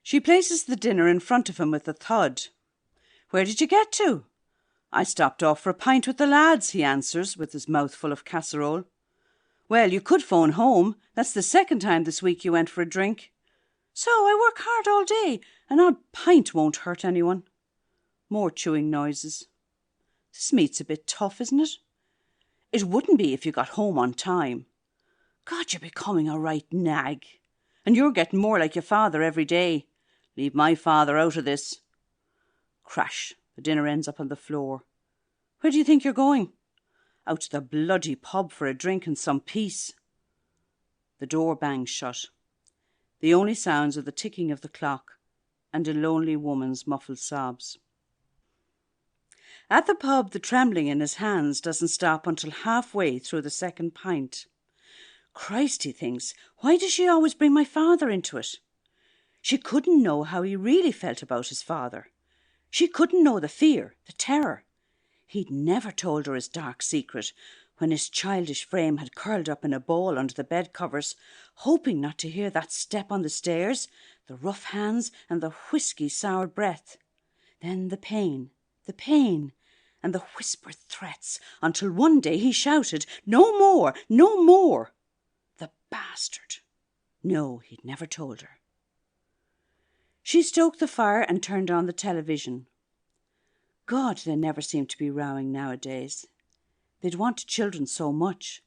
She places the dinner in front of him with a thud. "Where did you get to?" "I stopped off for a pint with the lads," he answers, with his mouth full of casserole. "Well, you could phone home. That's the second time this week you went for a drink." "So I work hard all day. An odd pint won't hurt anyone." More chewing noises. "This meat's a bit tough, isn't it?" "It wouldn't be if you got home on time." "God, you're becoming a right nag." "And you're getting more like your father every day." "Leave my father out of this." Crash. The dinner ends up on the floor. "Where do you think you're going?" "Out to the bloody pub for a drink and some peace." The door bangs shut. The only sounds are the ticking of the clock and a lonely woman's muffled sobs. At the pub, the trembling in his hands doesn't stop until halfway through the second pint. Christ, he thinks, why does she always bring my father into it? She couldn't know how he really felt about his father. She couldn't know the fear, the terror. He'd never told her his dark secret when his childish frame had curled up in a ball under the bed covers, hoping not to hear that step on the stairs, the rough hands and the whisky sour breath. Then the pain, and the whispered threats, until one day he shouted, "No more, no more!" The bastard! No, he'd never told her. She stoked the fire and turned on the television. God, they never seem to be rowing nowadays. They'd want children so much.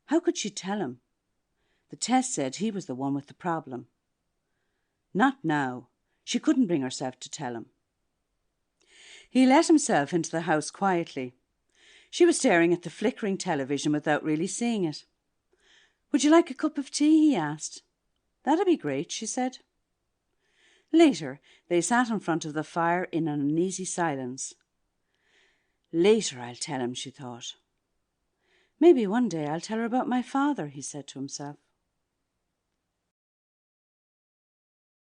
How could she tell him? The test said he was the one with the problem. Not now. She couldn't bring herself to tell him. He let himself into the house quietly. She was staring at the flickering television without really seeing it. "Would you like a cup of tea?" he asked. "That'd be great," she said. Later, they sat in front of the fire in an uneasy silence. Later I'll tell him, she thought. Maybe one day I'll tell her about my father, he said to himself.